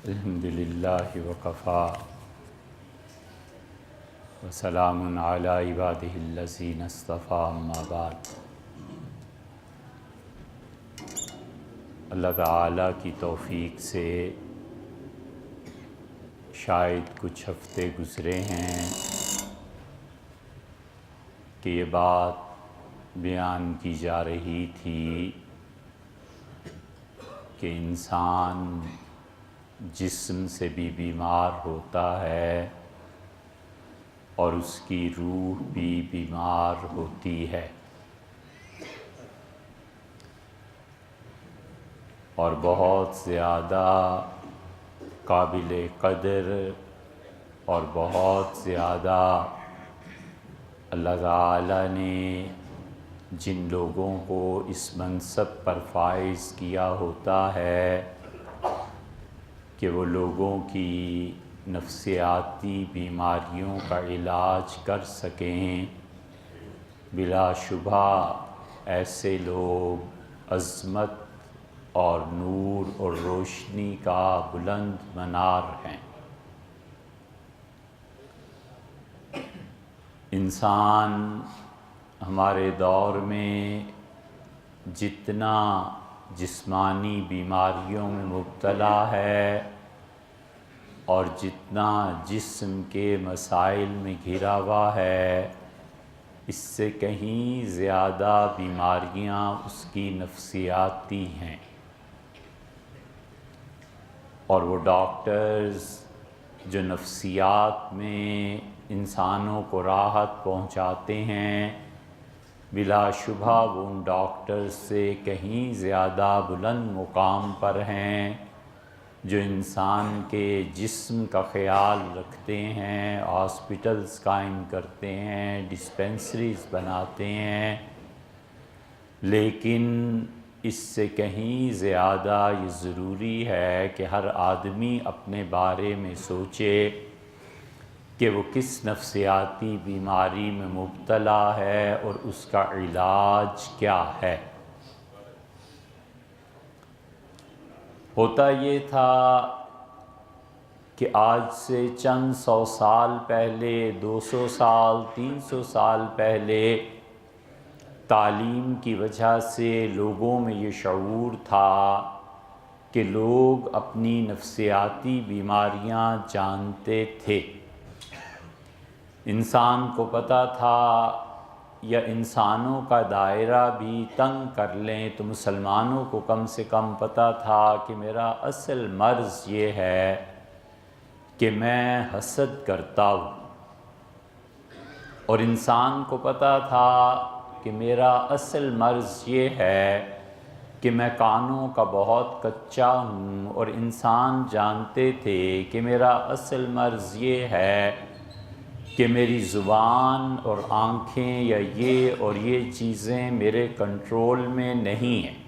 الحمدللہ وکفا وسلام علی عبادہ الذین اصطفیٰ اما بعد۔ اللہ تعالیٰ کی توفیق سے شاید کچھ ہفتے گزرے ہیں کہ یہ بات بیان کی جا رہی تھی کہ انسان جسم سے بھی بیمار ہوتا ہے اور اس کی روح بھی بیمار ہوتی ہے، اور بہت زیادہ قابل قدر اور بہت زیادہ اللہ تعالیٰ نے جن لوگوں کو اس منصب پر فائز کیا ہوتا ہے کہ وہ لوگوں کی نفسیاتی بیماریوں کا علاج کر سکیں، بلا شبہ ایسے لوگ عظمت اور نور اور روشنی کا بلند منار ہیں۔ انسان ہمارے دور میں جتنا جسمانی بیماریوں میں مبتلا ہے اور جتنا جسم کے مسائل میں گھرا ہوا ہے، اس سے کہیں زیادہ بیماریاں اس کی نفسیاتی ہیں، اور وہ ڈاکٹرز جو نفسیات میں انسانوں کو راحت پہنچاتے ہیں، بلا شبہ وہ ان ڈاکٹرز سے کہیں زیادہ بلند مقام پر ہیں جو انسان کے جسم کا خیال رکھتے ہیں، ہاسپٹلز قائم کرتے ہیں، ڈسپنسریز بناتے ہیں، لیکن اس سے کہیں زیادہ یہ ضروری ہے کہ ہر آدمی اپنے بارے میں سوچے کہ وہ کس نفسیاتی بیماری میں مبتلا ہے اور اس کا علاج کیا ہے۔ ہوتا یہ تھا کہ آج سے چند 100 سال پہلے، 200 سال، 300 سال پہلے تعلیم کی وجہ سے لوگوں میں یہ شعور تھا کہ لوگ اپنی نفسیاتی بیماریاں جانتے تھے۔ انسان کو پتہ تھا، یا انسانوں کا دائرہ بھی تنگ کر لیں تو مسلمانوں کو کم سے کم پتہ تھا کہ میرا اصل مرض یہ ہے کہ میں حسد کرتا ہوں، اور انسان کو پتہ تھا کہ میرا اصل مرض یہ ہے کہ میں کانوں کا بہت کچا ہوں، اور انسان جانتے تھے کہ میرا اصل مرض یہ ہے کہ میری زبان اور آنکھیں یا یہ اور یہ چیزیں میرے کنٹرول میں نہیں ہیں۔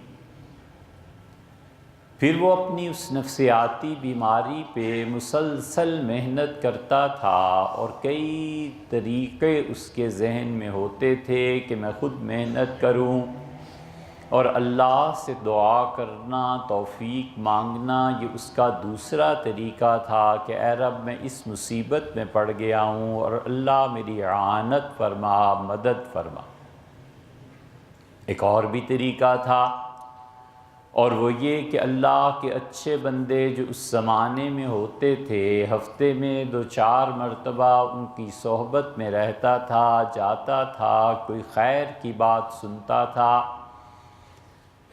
پھر وہ اپنی اس نفسیاتی بیماری پہ مسلسل محنت کرتا تھا، اور کئی طریقے اس کے ذہن میں ہوتے تھے کہ میں خود محنت کروں، اور اللہ سے دعا کرنا، توفیق مانگنا، یہ اس کا دوسرا طریقہ تھا کہ اے رب میں اس مصیبت میں پڑ گیا ہوں اور اللہ میری اعانت فرما، مدد فرما۔ ایک اور بھی طریقہ تھا، اور وہ یہ کہ اللہ کے اچھے بندے جو اس زمانے میں ہوتے تھے، ہفتے میں 2-4 مرتبہ ان کی صحبت میں رہتا تھا، جاتا تھا، کوئی خیر کی بات سنتا تھا،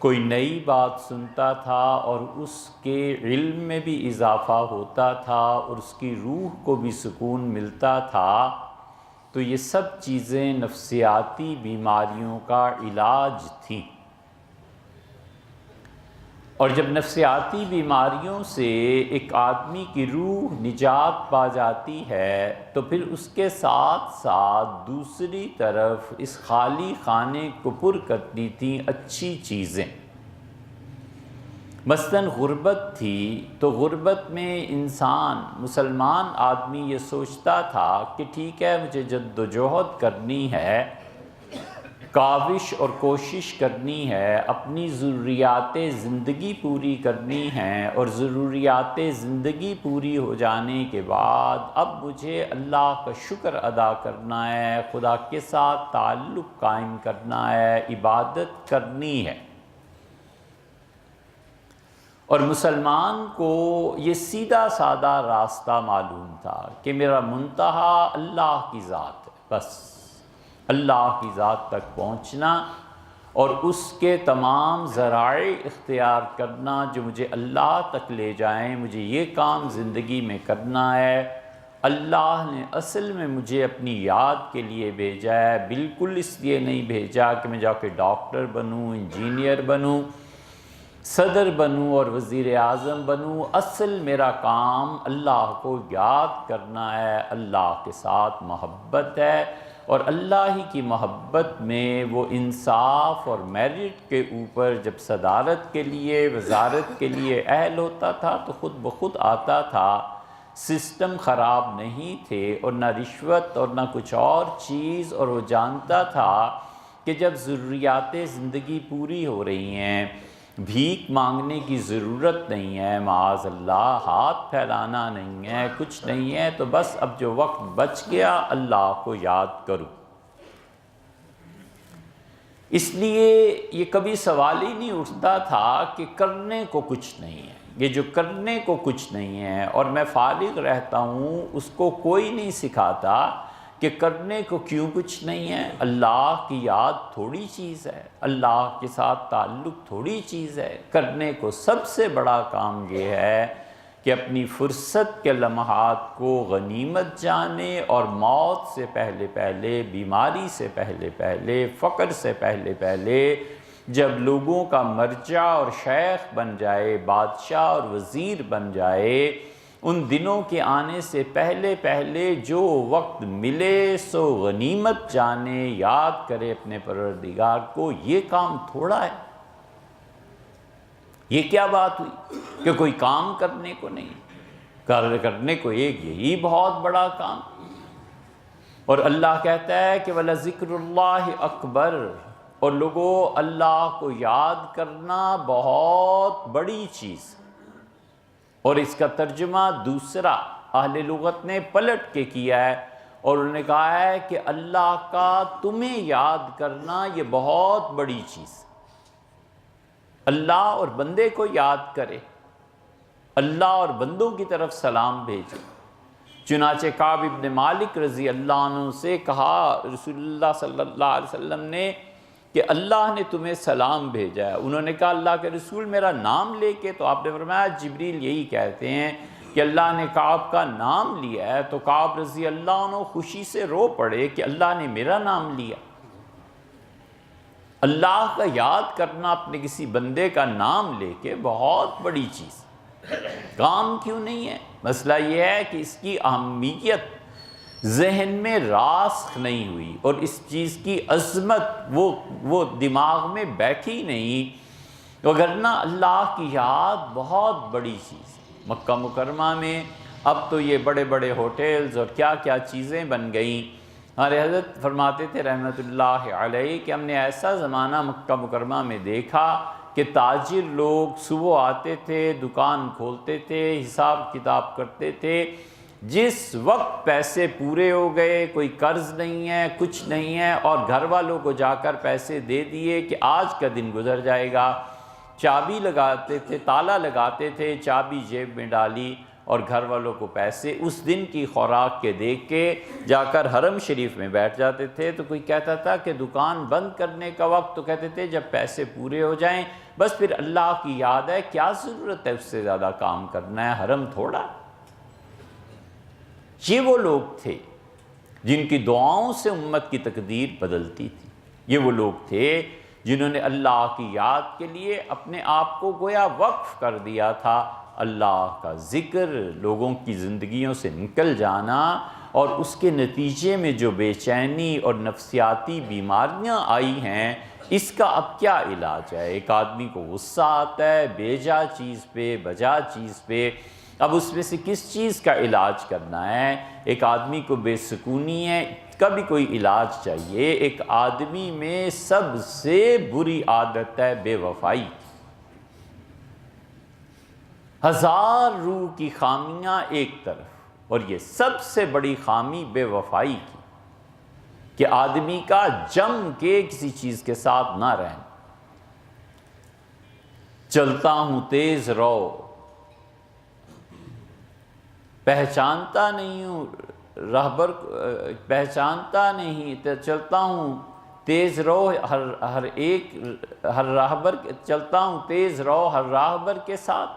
کوئی نئی بات سنتا تھا، اور اس کے علم میں بھی اضافہ ہوتا تھا اور اس کی روح کو بھی سکون ملتا تھا۔ تو یہ سب چیزیں نفسیاتی بیماریوں کا علاج تھیں، اور جب نفسیاتی بیماریوں سے ایک آدمی کی روح نجات پا جاتی ہے تو پھر اس کے ساتھ ساتھ دوسری طرف اس خالی خانے کو پر کرتی تھیں اچھی چیزیں۔ مثلاً غربت تھی، تو غربت میں انسان، مسلمان آدمی یہ سوچتا تھا کہ ٹھیک ہے مجھے جد و جہد کرنی ہے، کاوش اور کوشش کرنی ہے، اپنی ضروریات زندگی پوری کرنی ہیں، اور ضروریات زندگی پوری ہو جانے کے بعد اب مجھے اللہ کا شکر ادا کرنا ہے، خدا کے ساتھ تعلق قائم کرنا ہے، عبادت کرنی ہے۔ اور مسلمان کو یہ سیدھا سادہ راستہ معلوم تھا کہ میرا منتہا اللہ کی ذات ہے، بس اللہ کی ذات تک پہنچنا اور اس کے تمام ذرائع اختیار کرنا جو مجھے اللہ تک لے جائیں۔ مجھے یہ کام زندگی میں کرنا ہے، اللہ نے اصل میں مجھے اپنی یاد کے لیے بھیجا ہے، بالکل اس لیے نہیں بھیجا کہ میں جا کے ڈاکٹر بنوں، انجینئر بنوں، صدر بنوں اور وزیر اعظم بنوں۔ اصل میرا کام اللہ کو یاد کرنا ہے، اللہ کے ساتھ محبت ہے، اور اللہ ہی کی محبت میں وہ انصاف اور میرٹ کے اوپر جب صدارت کے لیے، وزارت کے لیے اہل ہوتا تھا تو خود بخود آتا تھا۔ سسٹم خراب نہیں تھے اور نہ رشوت اور نہ کچھ اور چیز، اور وہ جانتا تھا کہ جب ضروریات زندگی پوری ہو رہی ہیں، بھیک مانگنے کی ضرورت نہیں ہے، معاذ اللہ ہاتھ پھیلانا نہیں ہے، کچھ نہیں ہے، تو بس اب جو وقت بچ گیا اللہ کو یاد کرو۔ اس لیے یہ کبھی سوال ہی نہیں اٹھتا تھا کہ کرنے کو کچھ نہیں ہے، یہ جو کرنے کو کچھ نہیں ہے اور میں فارغ رہتا ہوں، اس کو کوئی نہیں سکھاتا کہ کرنے کو کیوں کچھ نہیں ہے۔ اللہ کی یاد تھوڑی چیز ہے، اللہ کے ساتھ تعلق تھوڑی چیز ہے۔ کرنے کو سب سے بڑا کام یہ ہے کہ اپنی فرصت کے لمحات کو غنیمت جانے، اور موت سے پہلے پہلے، بیماری سے پہلے پہلے، فقر سے پہلے پہلے، جب لوگوں کا مرجع اور شیخ بن جائے، بادشاہ اور وزیر بن جائے، ان دنوں کے آنے سے پہلے پہلے جو وقت ملے سو غنیمت جانے، یاد کرے اپنے پروردگار کو۔ یہ کام تھوڑا ہے، یہ کیا بات ہوئی کہ کوئی کام کرنے کو نہیں، کرنے کو ایک یہی بہت بڑا کام۔ اور اللہ کہتا ہے کہ وَلَذِكْرُ اللَّهِ أَكْبَرُ، اور لوگوں اللہ کو یاد کرنا بہت بڑی چیز۔ اور اس کا ترجمہ دوسرا اہل لغت نے پلٹ کے کیا ہے، اور انہوں نے کہا ہے کہ اللہ کا تمہیں یاد کرنا یہ بہت بڑی چیز۔ اللہ اور بندے کو یاد کرے، اللہ اور بندوں کی طرف سلام بھیجے۔ چنانچہ کعب ابن مالک رضی اللہ عنہ سے کہا رسول اللہ صلی اللہ علیہ وسلم نے کہ اللہ نے تمہیں سلام بھیجا ہے۔ انہوں نے کہا اللہ کے رسول میرا نام لے کے، تو آپ نے فرمایا جبریل یہی کہتے ہیں کہ اللہ نے کعب کا نام لیا ہے۔ تو کعب رضی اللہ عنہ خوشی سے رو پڑے کہ اللہ نے میرا نام لیا۔ اللہ کا یاد کرنا اپنے کسی بندے کا نام لے کے بہت بڑی چیز، کام کیوں نہیں ہے؟ مسئلہ یہ ہے کہ اس کی اہمیت ذہن میں راسخ نہیں ہوئی، اور اس چیز کی عظمت وہ دماغ میں بیٹھی نہیں، وگرنہ اللہ کی یاد بہت بڑی چیز ہے۔ مکہ مکرمہ میں اب تو یہ بڑے بڑے ہوٹلز اور کیا کیا چیزیں بن گئیں۔ ہمارے حضرت فرماتے تھے رحمۃ اللہ علیہ کہ ہم نے ایسا زمانہ مکہ مکرمہ میں دیکھا کہ تاجر لوگ صبح آتے تھے، دکان کھولتے تھے، حساب کتاب کرتے تھے، جس وقت پیسے پورے ہو گئے، کوئی قرض نہیں ہے، کچھ نہیں ہے، اور گھر والوں کو جا کر پیسے دے دیے کہ آج کا دن گزر جائے گا، چابی لگاتے تھے، تالا لگاتے تھے، چابی جیب میں ڈالی اور گھر والوں کو پیسے اس دن کی خوراک کے دیکھ کے جا کر حرم شریف میں بیٹھ جاتے تھے۔ تو کوئی کہتا تھا کہ دکان بند کرنے کا وقت، تو کہتے تھے جب پیسے پورے ہو جائیں بس پھر اللہ کی یاد ہے، کیا ضرورت ہے اس سے زیادہ کام کرنا ہے، حرم تھوڑا۔ یہ وہ لوگ تھے جن کی دعاؤں سے امت کی تقدیر بدلتی تھی، یہ وہ لوگ تھے جنہوں نے اللہ کی یاد کے لیے اپنے آپ کو گویا وقف کر دیا تھا۔ اللہ کا ذکر، لوگوں کی زندگیوں سے نکل جانا، اور اس کے نتیجے میں جو بے چینی اور نفسیاتی بیماریاں آئی ہیں، اس کا اب کیا علاج ہے؟ ایک آدمی کو غصہ آتا ہے بے جا چیز پہ، بجا چیز پہ، اب اس میں سے کس چیز کا علاج کرنا ہے؟ ایک آدمی کو بے سکونی ہے، کا بھی کوئی علاج چاہیے۔ ایک آدمی میں سب سے بری عادت ہے بے وفائی۔ ہزار روح کی خامیاں ایک طرف، اور یہ سب سے بڑی خامی بے وفائی کی، کہ آدمی کا جم کے کسی چیز کے ساتھ نہ رہنا۔ چلتا ہوں تیز رو، پہچانتا نہیں ہوں راہبر، پہچانتا نہیں، چلتا ہوں تیز رو ہر راہبر، چلتا ہوں تیز رو ہر راہبر کے ساتھ،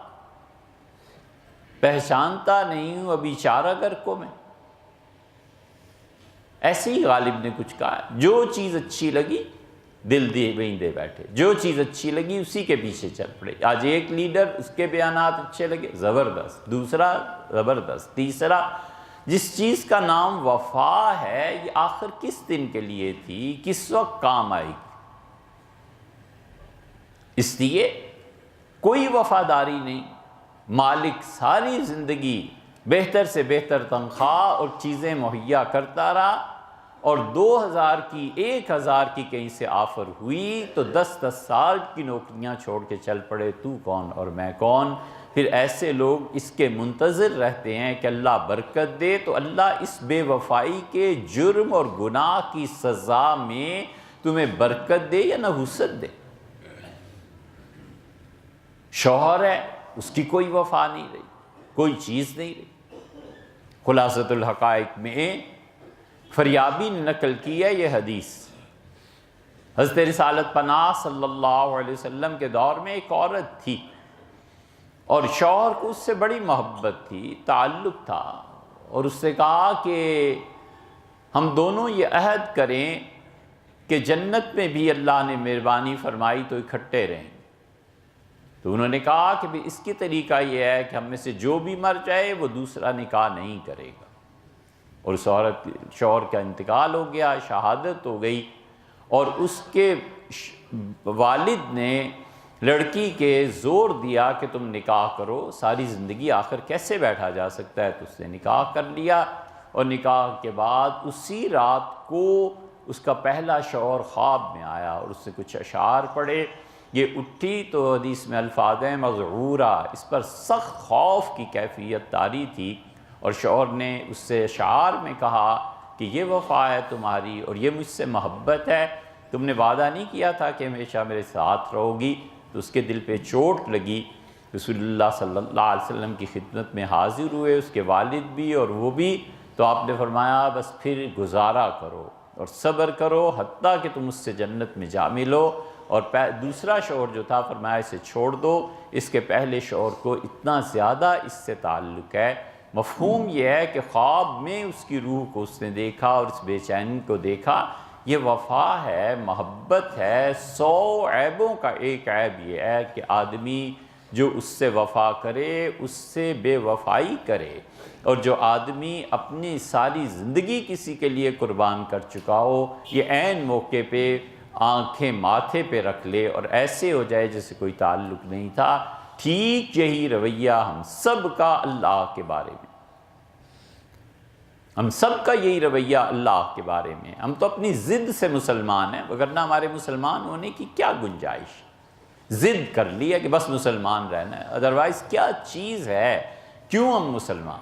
پہچانتا نہیں ہوں ابھی چارہ گر کو میں۔ ایسے ہی غالب نے کچھ کہا، جو چیز اچھی لگی دل وہیں دے بیٹھے، جو چیز اچھی لگی اسی کے پیچھے چل پڑے۔ آج ایک لیڈر، اس کے بیانات اچھے لگے، زبردست، دوسرا زبردست، تیسرا۔ جس چیز کا نام وفا ہے، یہ آخر کس دن کے لیے تھی، کس وقت کام آئے گی؟ اس لیے کوئی وفاداری نہیں۔ مالک ساری زندگی بہتر سے بہتر تنخواہ اور چیزیں مہیا کرتا رہا، اور 2000 کی 1000 کی کہیں سے آفر ہوئی تو 10 سال کی نوکریاں چھوڑ کے چل پڑے، تو کون اور میں کون۔ پھر ایسے لوگ اس کے منتظر رہتے ہیں کہ اللہ برکت دے، تو اللہ اس بے وفائی کے جرم اور گناہ کی سزا میں تمہیں برکت دے یا نحوست دے۔ شوہر ہے، اس کی کوئی وفا نہیں رہی، کوئی چیز نہیں رہی۔ خلاصۃ الحقائق میں فریابی نے نقل کی ہے یہ حدیث۔ حضرت رسالت پناہ صلی اللہ علیہ وسلم کے دور میں ایک عورت تھی، اور شوہر کو اس سے بڑی محبت تھی، تعلق تھا، اور اس سے کہا کہ ہم دونوں یہ عہد کریں کہ جنت میں بھی اللہ نے مہربانی فرمائی تو اکٹھے رہیں۔ تو انہوں نے کہا کہ اس کی طریقہ یہ ہے کہ ہم میں سے جو بھی مر جائے وہ دوسرا نکاح نہیں کرے گا۔ اور اس عورت شوہر کا انتقال ہو گیا، شہادت ہو گئی، اور اس کے والد نے لڑکی کے زور دیا کہ تم نکاح کرو، ساری زندگی آخر کیسے بیٹھا جا سکتا ہے، تو اس نے نکاح کر لیا۔ اور نکاح کے بعد اسی رات کو اس کا پہلا شوہر خواب میں آیا اور اس سے کچھ اشعار پڑھے۔ یہ اٹھی تو حدیث میں الفاظ ہیں مذعورہ، اس پر سخت خوف کی کیفیت طاری تھی، اور شوہر نے اس سے اشعار میں کہا کہ یہ وفا ہے تمہاری، اور یہ مجھ سے محبت ہے، تم نے وعدہ نہیں کیا تھا کہ ہمیشہ میرے ساتھ رہو گی۔ تو اس کے دل پہ چوٹ لگی۔ رسول اللہ صلی اللہ علیہ وسلم کی خدمت میں حاضر ہوئے، اس کے والد بھی اور وہ بھی، تو آپ نے فرمایا بس پھر گزارا کرو اور صبر کرو حتیٰ کہ تم اس سے جنت میں جا ملو۔ اور دوسرا شوہر جو تھا فرمایا اسے چھوڑ دو، اس کے پہلے شوہر کو اتنا زیادہ اس سے تعلق ہے۔ مفہوم یہ ہے کہ خواب میں اس کی روح کو اس نے دیکھا اور اس بے چینی کو دیکھا۔ یہ وفا ہے، محبت ہے۔ 100 عیبوں کا ایک عیب یہ ہے کہ آدمی جو اس سے وفا کرے اس سے بے وفائی کرے، اور جو آدمی اپنی ساری زندگی کسی کے لیے قربان کر چکا ہو، یہ عین موقع پہ آنکھیں ماتھے پہ رکھ لے اور ایسے ہو جائے جیسے کوئی تعلق نہیں تھا۔ ٹھیک یہی رویہ ہم سب کا اللہ کے بارے میں، ہم سب کا یہی رویہ اللہ کے بارے میں۔ ہم تو اپنی ضد سے مسلمان ہیں، وگرنہ ہمارے مسلمان ہونے کی کیا گنجائش؟ ضد کر لیا کہ بس مسلمان رہنا ہے، ادروائز کیا چیز ہے، کیوں ہم مسلمان؟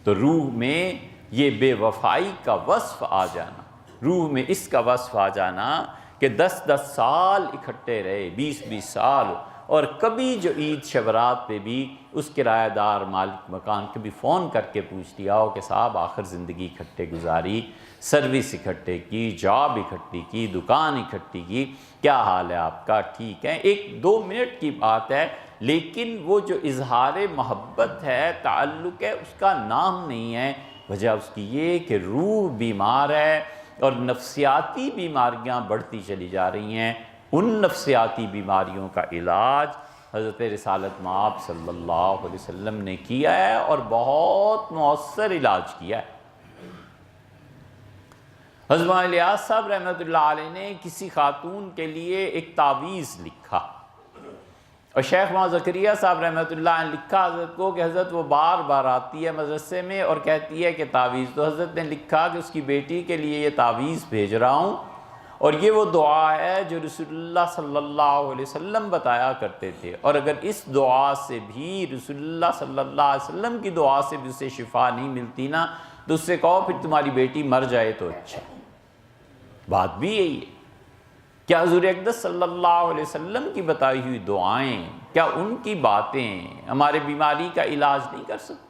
تو روح میں یہ بے وفائی کا وصف آ جانا، روح میں اس کا وصف آ جانا کہ 10 سال اکٹھے رہے، 20 سال، اور کبھی جو عید شبرات پہ بھی اس کرایہ دار مالک مکان کبھی فون کر کے پوچھ لیا ہو کہ صاحب آخر زندگی اکٹھے گزاری، سروس اکٹھے کی، جاب اکٹھی کی، دکان اکٹھی کی، کیا حال ہے آپ کا، ٹھیک ہے، 1-2 منٹ کی بات ہے، لیکن وہ جو اظہار محبت ہے، تعلق ہے، اس کا نام نہیں ہے۔ وجہ اس کی یہ کہ روح بیمار ہے اور نفسیاتی بیماریاں بڑھتی چلی جا رہی ہیں۔ ان نفسیاتی بیماریوں کا علاج حضرت رسالت مآب صلی اللہ علیہ وسلم نے کیا ہے، اور بہت مؤثر علاج کیا ہے۔ حضرت الیاس صاحب رحمۃ اللہ علیہ نے کسی خاتون کے لیے ایک تعویذ لکھا، اور شیخ محمد زکریا صاحب رحمۃ اللہ نے لکھا حضرت کو کہ حضرت وہ بار بار آتی ہے مدرسے میں اور کہتی ہے کہ تعویذ، تو حضرت نے لکھا کہ اس کی بیٹی کے لیے یہ تعویذ بھیج رہا ہوں، اور یہ وہ دعا ہے جو رسول اللہ صلی اللہ علیہ وسلم بتایا کرتے تھے، اور اگر اس دعا سے بھی رسول اللہ صلی اللہ علیہ وسلم کی دعا سے بھی اسے شفا نہیں ملتی نا، تو اس سے کہو پھر تمہاری بیٹی مر جائے تو اچھا۔ بات بھی یہی ہے، کیا حضور اقدس صلی اللہ علیہ وسلم کی بتائی ہوئی دعائیں، کیا ان کی باتیں ہمارے بیماری کا علاج نہیں کر سکتی؟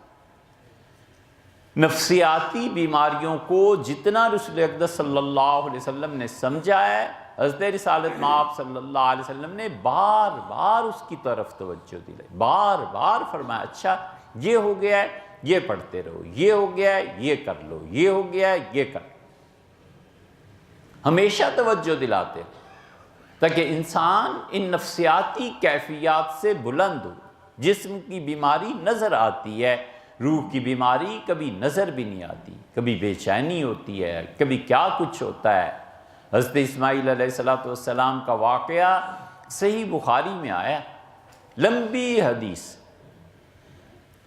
نفسیاتی بیماریوں کو جتنا رسول اقدس صلی اللہ علیہ وسلم نے سمجھا ہے، حضرت رسالت مآب صلی اللہ علیہ وسلم نے بار بار اس کی طرف توجہ دلائی، بار بار فرمایا اچھا یہ ہو گیا ہے یہ پڑھتے رہو، یہ ہو گیا ہے یہ کر لو، یہ ہو گیا ہے یہ کر لو، ہمیشہ توجہ دلاتے ہیں تاکہ انسان ان نفسیاتی کیفیات سے بلند ہو۔ جسم کی بیماری نظر آتی ہے، روح کی بیماری کبھی نظر بھی نہیں آتی، کبھی بے چینی ہوتی ہے، کبھی کیا کچھ ہوتا ہے۔ حضرت اسماعیل علیہ السلام کا واقعہ صحیح بخاری میں آیا، لمبی حدیث،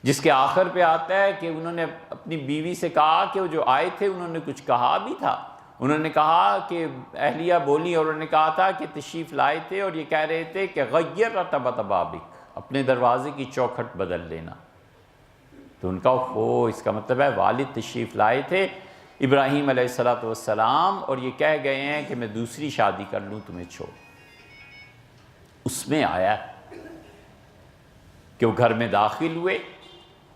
جس کے آخر پہ آتا ہے کہ انہوں نے اپنی بیوی سے کہا کہ وہ جو آئے تھے انہوں نے کچھ کہا بھی تھا، انہوں نے کہا کہ اہلیہ بولی اور انہوں نے کہا تھا کہ تشریف لائے تھے اور یہ کہہ رہے تھے کہ غیر رتبت بابک، اپنے دروازے کی چوکھٹ بدل لینا، تو ان کا اس کا مطلب ہے والد تشریف لائے تھے ابراہیم علیہ السلام اور یہ کہہ گئے ہیں کہ میں دوسری شادی کر لوں تمہیں چھوڑ۔ اس میں آیا کہ وہ گھر میں داخل ہوئے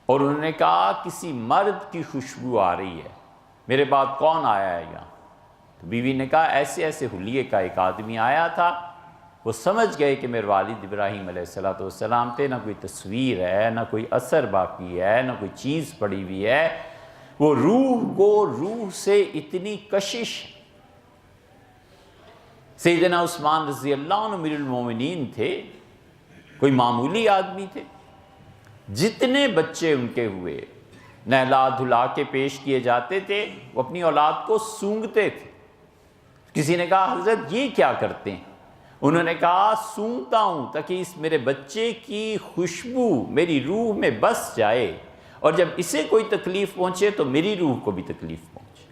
اور انہوں نے کہا کسی مرد کی خوشبو آ رہی ہے، میرے بعد کون آیا ہے یہاں؟ تو بیوی نے کہا ایسے ایسے حلیے کا ایک آدمی آیا تھا۔ وہ سمجھ گئے کہ میرے والد ابراہیم علیہ السلام تھے، نہ کوئی تصویر ہے، نہ کوئی اثر باقی ہے، نہ کوئی چیز پڑی ہوئی ہے، وہ روح سے اتنی کشش۔ سیدنا عثمان رضی اللہ عنہ امیر المومنین تھے، کوئی معمولی آدمی تھے، جتنے بچے ان کے ہوئے نہلا دھلا کے پیش کیے جاتے تھے، وہ اپنی اولاد کو سونگھتے تھے۔ کسی نے کہا حضرت یہ کیا کرتے ہیں؟ انہوں نے کہا سونگتا ہوں تاکہ اس میرے بچے کی خوشبو میری روح میں بس جائے، اور جب اسے کوئی تکلیف پہنچے تو میری روح کو بھی تکلیف پہنچے۔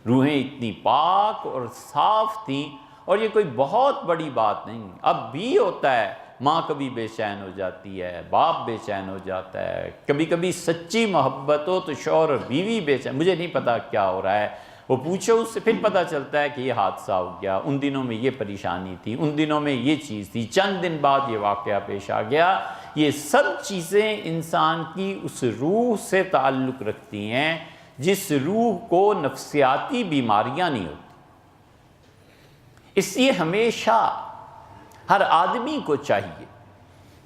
روحیں اتنی پاک اور صاف تھیں، اور یہ کوئی بہت بڑی بات نہیں، اب بھی ہوتا ہے، ماں کبھی بے چین ہو جاتی ہے، باپ بے چین ہو جاتا ہے، کبھی کبھی سچی محبت ہو تو شوہر اور بیوی بے چین، مجھے نہیں پتا کیا ہو رہا ہے، وہ پوچھو اس سے پھر پتہ چلتا ہے کہ یہ حادثہ ہو گیا، ان دنوں میں یہ پریشانی تھی، ان دنوں میں یہ چیز تھی، چند دن بعد یہ واقعہ پیش آ گیا۔ یہ سب چیزیں انسان کی اس روح سے تعلق رکھتی ہیں جس روح کو نفسیاتی بیماریاں نہیں ہوتی۔ اس لیے ہمیشہ ہر آدمی کو چاہیے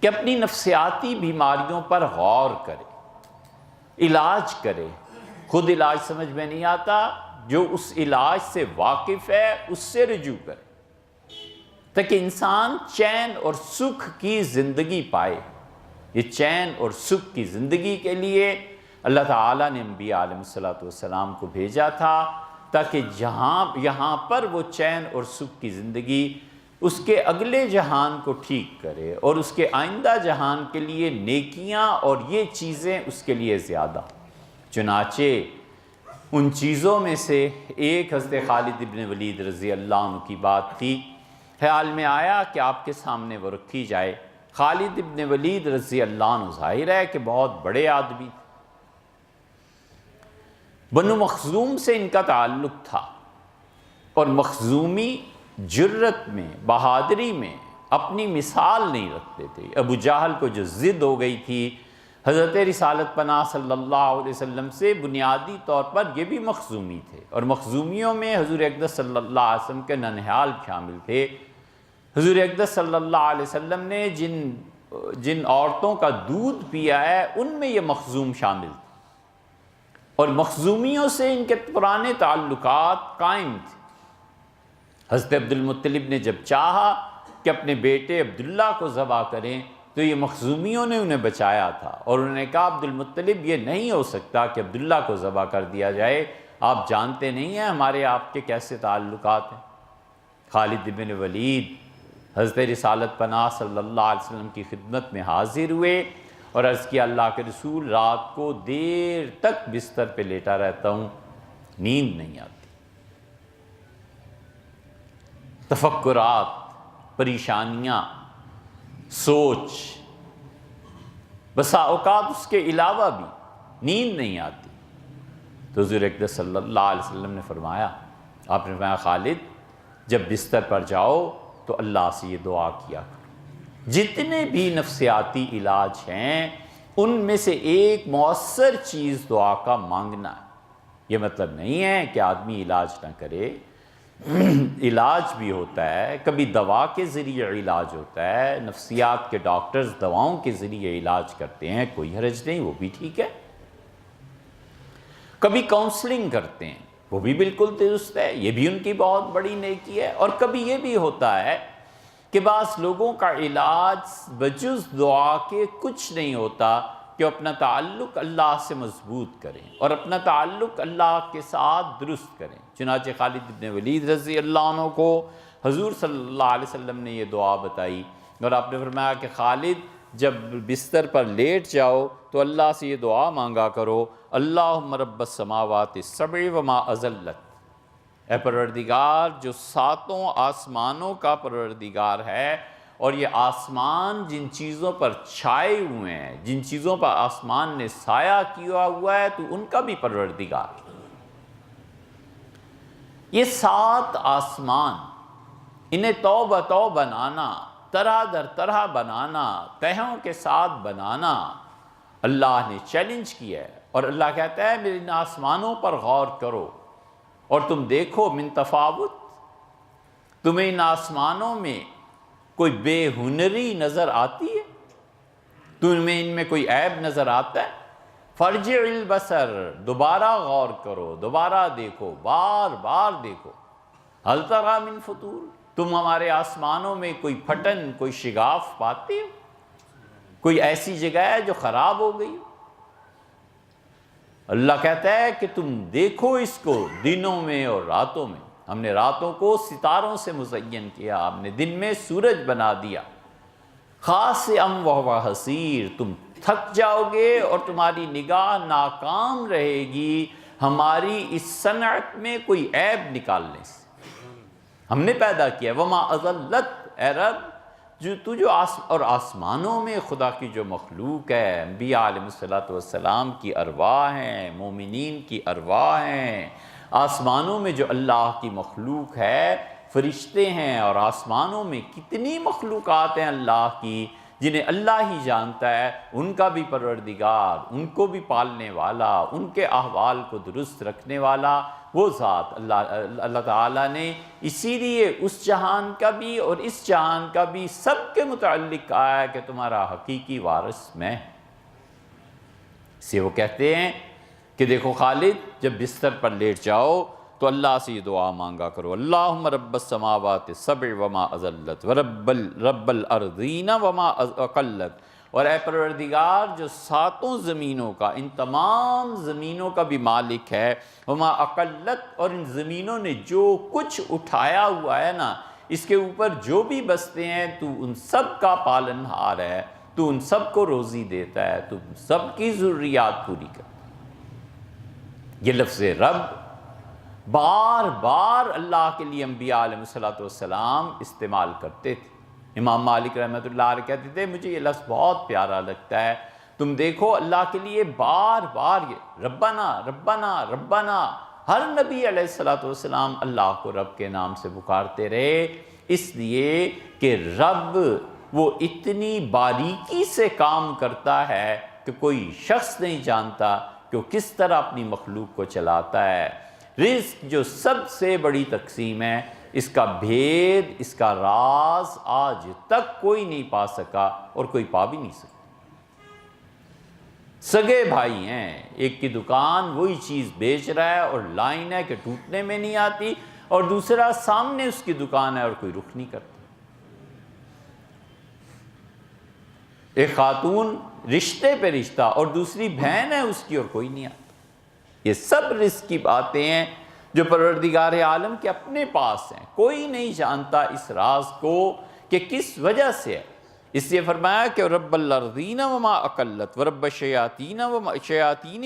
کہ اپنی نفسیاتی بیماریوں پر غور کرے، علاج کرے۔ خود علاج سمجھ میں نہیں آتا، جو اس علاج سے واقف ہے اس سے رجوع کرے تاکہ انسان چین اور سکھ کی زندگی پائے۔ یہ چین اور سکھ کی زندگی کے لیے اللہ تعالیٰ نے انبیاء علیہ السلام کو بھیجا تھا تاکہ یہاں پر وہ چین اور سکھ کی زندگی اس کے اگلے جہان کو ٹھیک کرے، اور اس کے آئندہ جہان کے لیے نیکیاں اور یہ چیزیں اس کے لیے زیادہ۔ چنانچہ ان چیزوں میں سے ایک حضرت خالد ابن ولید رضی اللہ عنہ کی بات تھی، خیال میں آیا کہ آپ کے سامنے وہ رکھی جائے۔ خالد ابن ولید رضی اللہ عنہ ظاہر ہے کہ بہت بڑے آدمی تھے، بنو مخزوم سے ان کا تعلق تھا، اور مخزومی جرت میں، بہادری میں اپنی مثال نہیں رکھتے تھے۔ ابو جہل کو جو ضد ہو گئی تھی حضرت رسالت پناہ صلی اللہ علیہ وسلم سے، بنیادی طور پر یہ بھی مخزومی تھے، اور مخزومیوں میں حضور اقدس صلی اللہ علیہ وسلم کے ننہال شامل تھے۔ حضور اقدس صلی اللہ علیہ وسلم نے جن عورتوں کا دودھ پیا ہے ان میں یہ مخزوم شامل تھے، اور مخزومیوں سے ان کے پرانے تعلقات قائم تھے۔ حضرت عبد المطلب نے جب چاہا کہ اپنے بیٹے عبداللہ کو ذبح کریں تو یہ مخزومیوں نے انہیں بچایا تھا، اور انہوں نے کہا عبد المطلب یہ نہیں ہو سکتا کہ عبداللہ کو ذبح کر دیا جائے، آپ جانتے نہیں ہیں ہمارے آپ کے کیسے تعلقات ہیں۔ خالد بن ولید حضرت رسالت پناہ صلی اللہ علیہ وسلم کی خدمت میں حاضر ہوئے اور عرض کیا اللہ کے رسول رات کو دیر تک بستر پہ لیٹا رہتا ہوں، نیند نہیں آتی، تفکرات، پریشانیاں، سوچ، بسا اوقات اس کے علاوہ بھی نیند نہیں آتی۔ تو حضور اقدس صلی اللہ علیہ وسلم نے فرمایا، آپ نے فرمایا خالد جب بستر پر جاؤ تو اللہ سے یہ دعا کیا کرو۔ جتنے بھی نفسیاتی علاج ہیں ان میں سے ایک مؤثر چیز دعا کا مانگنا ہے۔ یہ مطلب نہیں ہے کہ آدمی علاج نہ کرے، علاج بھی ہوتا ہے، کبھی دوا کے ذریعے علاج ہوتا ہے، نفسیات کے ڈاکٹرز دواؤں کے ذریعے علاج کرتے ہیں، کوئی حرج نہیں، وہ بھی ٹھیک ہے۔ کبھی کاؤنسلنگ کرتے ہیں، وہ بھی بالکل درست ہے، یہ بھی ان کی بہت بڑی نیکی ہے۔ اور کبھی یہ بھی ہوتا ہے کہ بعض لوگوں کا علاج بجز دعا کے کچھ نہیں ہوتا کہ اپنا تعلق اللہ سے مضبوط کریں اور اپنا تعلق اللہ کے ساتھ درست کریں۔ چنانچہ خالد بن ولید رضی اللہ عنہ کو حضور صلی اللہ علیہ وسلم نے یہ دعا بتائی اور آپ نے فرمایا کہ خالد جب بستر پر لیٹ جاؤ تو اللہ سے یہ دعا مانگا کرو، اللہم رب السماوات السبع وما اضلت، اے پروردگار جو ساتوں آسمانوں کا پروردگار ہے، اور یہ آسمان جن چیزوں پر چھائے ہوئے ہیں، جن چیزوں پر آسمان نے سایہ کیا ہوا ہے، تو ان کا بھی پروردگار۔ یہ 7 آسمان، انہیں تو بتو بنانا، طرح در طرح بنانا، تہوں کے ساتھ بنانا اللہ نے چیلنج کیا ہے، اور اللہ کہتا ہے میرے ان آسمانوں پر غور کرو اور تم دیکھو من تفاوت، تمہیں ان آسمانوں میں کوئی بے ہنری نظر آتی ہے؟ تمہیں ان میں کوئی عیب نظر آتا ہے؟ فرجع البصر، دوبارہ غور کرو، دوبارہ دیکھو، بار بار دیکھو، هل تری من فطور، تم ہمارے آسمانوں میں کوئی پھٹن، کوئی شگاف پاتے ہو؟ کوئی ایسی جگہ ہے جو خراب ہو گئی؟ اللہ کہتا ہے کہ تم دیکھو اس کو دنوں میں اور راتوں میں، ہم نے راتوں کو ستاروں سے مزین کیا، ہم نے دن میں سورج بنا دیا، خاسئا وہو حسیر، تم تھک جاؤ گے اور تمہاری نگاہ ناکام رہے گی ہماری اس صنعت میں کوئی عیب نکالنے سے۔ ہم نے پیدا کیا وما اضلت، اے رب جو اور آسمانوں میں خدا کی جو مخلوق ہے، انبیاء علیہ السلام کی ارواح ہیں، مومنین کی ارواح ہیں، آسمانوں میں جو اللہ کی مخلوق ہے، فرشتے ہیں، اور آسمانوں میں کتنی مخلوقات ہیں اللہ کی جنہیں اللہ ہی جانتا ہے، ان کا بھی پروردگار، ان کو بھی پالنے والا، ان کے احوال کو درست رکھنے والا وہ ذات اللہ تعالیٰ نے اسی لیے اس جہان کا بھی اور اس جہان کا بھی سب کے متعلق کہا ہے کہ تمہارا حقیقی وارث میں۔ اسے وہ کہتے ہیں کہ دیکھو خالد جب بستر پر لیٹ جاؤ تو اللہ سے یہ دعا مانگا کرو، اللہم رب السماوات السبع وما اضلت ورب الارضین وما اقلت، اور اے پروردگار جو 7 زمینوں کا، ان تمام زمینوں کا بھی مالک ہے، وما اقلت، اور ان زمینوں نے جو کچھ اٹھایا ہوا ہے نا، اس کے اوپر جو بھی بستے ہیں تو ان سب کا پالن ہار ہے، تو ان سب کو روزی دیتا ہے، تو سب کی ضروریات پوری کرتا ہے۔ یہ لفظ رب بار بار اللہ کے لیے انبیاء علیہ السلام استعمال کرتے تھے۔ امام مالک رحمۃ اللہ علیہ کہتے تھے مجھے یہ لفظ بہت پیارا لگتا ہے، تم دیکھو اللہ کے لیے بار بار یہ ربنا ربنا ربنا، ہر نبی علیہ السلام اللہ کو رب کے نام سے پکارتے رہے، اس لیے کہ رب وہ اتنی باریکی سے کام کرتا ہے کہ کوئی شخص نہیں جانتا کہ وہ کس طرح اپنی مخلوق کو چلاتا ہے۔ رزق جو سب سے بڑی تقسیم ہے، اس کا بھید، اس کا راز آج تک کوئی نہیں پا سکا اور کوئی پا بھی نہیں سکتا۔ سگے بھائی ہیں، ایک کی دکان وہی چیز بیچ رہا ہے اور لائن ہے کہ ٹوٹنے میں نہیں آتی، اور دوسرا سامنے اس کی دکان ہے اور کوئی رخ نہیں کرتا۔ ایک خاتون رشتے پہ رشتہ اور دوسری بہن ہے اس کی اور کوئی نہیں آتا۔ یہ سب رزق کی باتیں ہیں جو پروردگار عالم کے اپنے پاس ہیں، کوئی نہیں جانتا اس راز کو کہ کس وجہ سے ہے۔ اس لیے فرمایا کہ رب الارضین وما اقلت ورب الشیاطین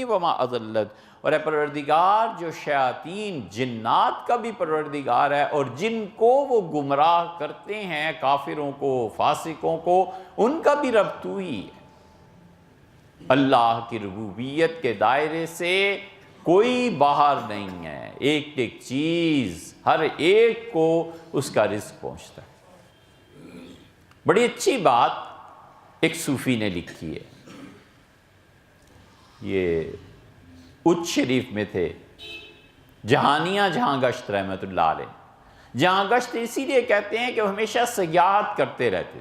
وما اضلت، اور اے پروردگار جو شیاطین جنات کا بھی پروردگار ہے اور جن کو وہ گمراہ کرتے ہیں، کافروں کو، فاسقوں کو، ان کا بھی رب تو ہی ہے۔ اللہ کی ربوبیت کے دائرے سے کوئی باہر نہیں ہے، ایک ایک چیز ہر ایک کو اس کا رزق پہنچتا ہے۔ بڑی اچھی بات ایک صوفی نے لکھی ہے، یہ اچ شریف میں تھے، جہانیاں جہاں گشت رحمت اللہ علیہ۔ جہاں گشت اسی لیے کہتے ہیں کہ وہ ہمیشہ سیاحت کرتے رہتے تھے،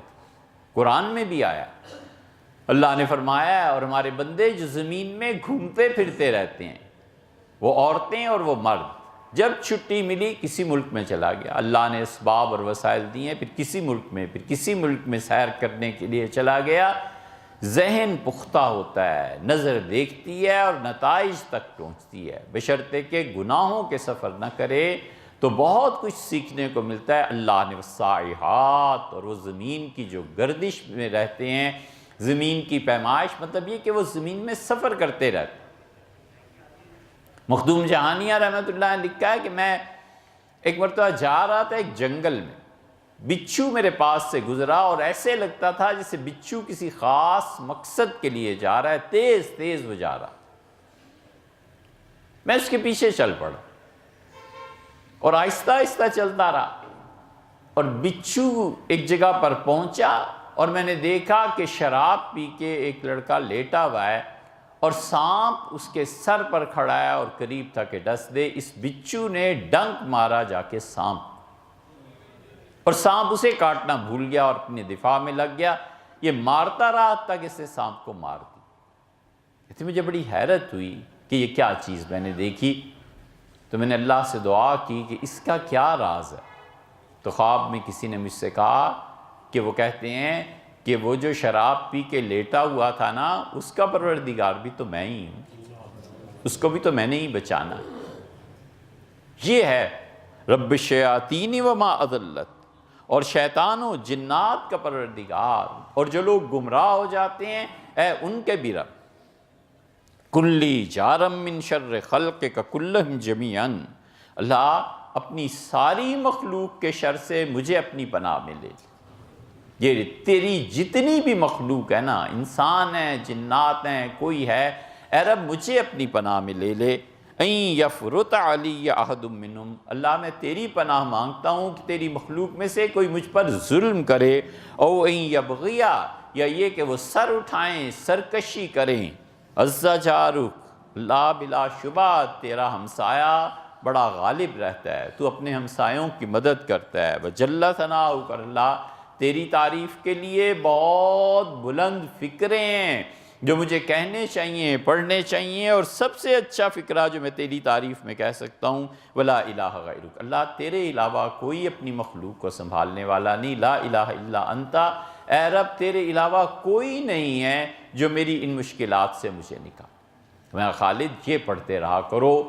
قرآن میں بھی آیا، اللہ نے فرمایا ہے اور ہمارے بندے جو زمین میں گھومتے پھرتے رہتے ہیں، وہ عورتیں اور وہ مرد، جب چھٹی ملی کسی ملک میں چلا گیا، اللہ نے اسباب اور وسائل دیے، پھر کسی ملک میں، پھر کسی ملک میں سیر کرنے کے لیے چلا گیا۔ ذہن پختہ ہوتا ہے، نظر دیکھتی ہے اور نتائج تک پہنچتی ہے، بشرطے کہ گناہوں کے سفر نہ کرے تو بہت کچھ سیکھنے کو ملتا ہے۔ اللہ نے والسائحات، اور وہ زمین کی جو گردش میں رہتے ہیں، زمین کی پیمائش، مطلب یہ کہ وہ زمین میں سفر کرتے رہتے ہیں۔ مخدوم جہانیہ رحمت اللہ نے لکھا ہے کہ میں ایک مرتبہ جا رہا تھا ایک جنگل میں، بچھو میرے پاس سے گزرا اور ایسے لگتا تھا جیسے بچھو کسی خاص مقصد کے لیے جا رہا ہے، تیز تیز وہ جا رہا، میں اس کے پیچھے چل پڑا اور آہستہ آہستہ چلتا رہا، اور بچھو ایک جگہ پر پہنچا اور میں نے دیکھا کہ شراب پی کے ایک لڑکا لیٹا ہوا ہے اور سانپ اس کے سر پر کھڑا ہے اور قریب تھا کہ ڈس دے۔ اس بچھو نے ڈنک مارا جا کے سانپ، اور سانپ اسے کاٹنا بھول گیا اور اپنے دفاع میں لگ گیا، یہ مارتا رہا تک اس نے سانپ کو مار دی۔ مجھے بڑی حیرت ہوئی کہ یہ کیا چیز میں نے دیکھی، تو میں نے اللہ سے دعا کی کہ اس کا کیا راز ہے۔ تو خواب میں کسی نے مجھ سے کہا کہ وہ کہتے ہیں کہ وہ جو شراب پی کے لیٹا ہوا تھا نا، اس کا پروردگار بھی تو میں ہی ہوں، اس کو بھی تو میں نے ہی بچانا۔ یہ ہے رب الشیاطین وما اضلت، اور شیطان و جنات کا پروردگار، اور جو لوگ گمراہ ہو جاتے ہیں اے ان کے بھی رب۔ کلی جارم من شر خلقک کلہم جمیعا، اللہ اپنی ساری مخلوق کے شر سے مجھے اپنی پناہ میں لے۔ یہ تیری جتنی بھی مخلوق ہے نا، انسان ہیں، جنات ہیں، کوئی ہے، اے رب مجھے اپنی پناہ میں لے لے۔ این یفرط علی احد منہم، اللہ میں تیری پناہ مانگتا ہوں کہ تیری مخلوق میں سے کوئی مجھ پر ظلم کرے، او این یبغیا، یا یہ کہ وہ سر اٹھائیں، سرکشی کریں۔ عز جارک، لا بلا شبہ تیرا ہمسایہ بڑا غالب رہتا ہے، تو اپنے ہمسایوں کی مدد کرتا ہے۔ وجل ثناؤک، اللہ تیری تعریف کے لیے بہت بلند فکریں ہیں جو مجھے کہنے چاہیے، پڑھنے چاہیے، اور سب سے اچھا فکرہ جو میں تیری تعریف میں کہہ سکتا ہوں، ولا الہ غیرک، اللہ تیرے علاوہ کوئی اپنی مخلوق کو سنبھالنے والا نہیں، لا الہ الا انت، اے رب تیرے علاوہ کوئی نہیں ہے جو میری ان مشکلات سے مجھے نکال۔ میں خالد یہ پڑھتے رہا کرو۔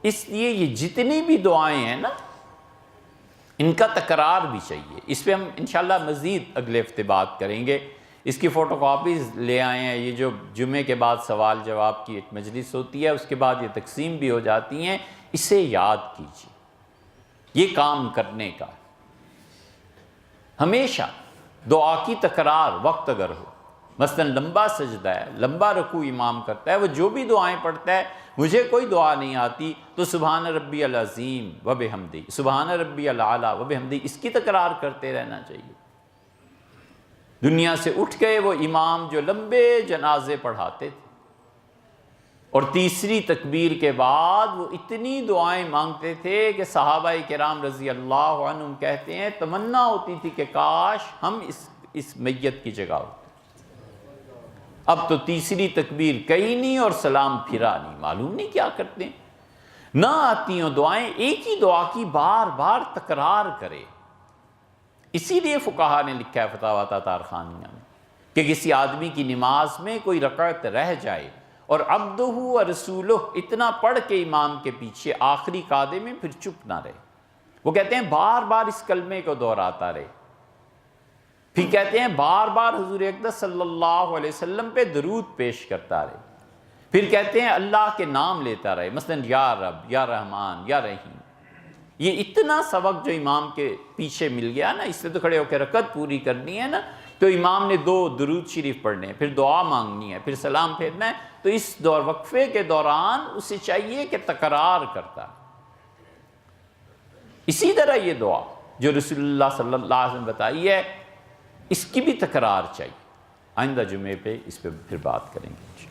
اس لیے یہ جتنی بھی دعائیں ہیں نا، ان کا تکرار بھی چاہیے۔ اس پہ ہم انشاءاللہ مزید اگلے ہفتے بات کریں گے۔ اس کی فوٹو کاپیز لے آئے ہیں، یہ جو جمعے کے بعد سوال جواب کی ایک مجلس ہوتی ہے، اس کے بعد یہ تقسیم بھی ہو جاتی ہیں، اسے یاد کیجیے، یہ کام کرنے کا ہمیشہ دعا کی تکرار وقت اگر ہو، مثلا لمبا سجدہ ہے، لمبا رکوع امام کرتا ہے، وہ جو بھی دعائیں پڑھتا ہے، مجھے کوئی دعا نہیں آتی تو سبحان ربی العظیم وبحمدہ، سبحان ربی الاعلیٰ وبحمدہ، اس کی تکرار کرتے رہنا چاہیے۔ دنیا سے اٹھ گئے وہ امام جو لمبے جنازے پڑھاتے تھے، اور تیسری تکبیر کے بعد وہ اتنی دعائیں مانگتے تھے کہ صحابہ کرام رضی اللہ عنہم کہتے ہیں تمنا ہوتی تھی کہ کاش ہم اس میت کی جگہ ہوتے۔ اب تو تیسری تکبیر کہی نہیں اور سلام پھرا نہیں، معلوم نہیں کیا کرتے ہیں۔ نہ آتی ہوں دعائیں، ایک ہی دعا کی بار بار تکرار کرے۔ اسی لیے فقہا نے لکھا ہے فتاوی تاتار خانیہ میں کہ کسی آدمی کی نماز میں کوئی رکعت رہ جائے اور عبدہ و رسولہ اتنا پڑھ کے امام کے پیچھے آخری قعدے میں پھر چپ نہ رہے، وہ کہتے ہیں بار بار اس کلمے کو دہراتا رہے، پھر کہتے ہیں بار بار حضور اقدس صلی اللہ علیہ وسلم پہ درود پیش کرتا رہے، پھر کہتے ہیں اللہ کے نام لیتا رہے، مثلا یا رب، یا رحمان، یا رحیم۔ یہ اتنا سبق جو امام کے پیچھے مل گیا نا، اس سے تو کھڑے ہو کے رکعت پوری کرنی ہے نا، تو امام نے 2 درود شریف پڑھنے ہیں، پھر دعا مانگنی ہے، پھر سلام پھیرنا ہے، تو اس وقفے کے دوران اسے چاہیے کہ تکرار کرتا ہے۔ اسی طرح یہ دعا جو رسول اللہ صلی اللہ علیہ وسلم بتائی ہے، اس کی بھی تکرار چاہیے۔ آئندہ جمعے پہ اس پہ پھر بات کریں گے۔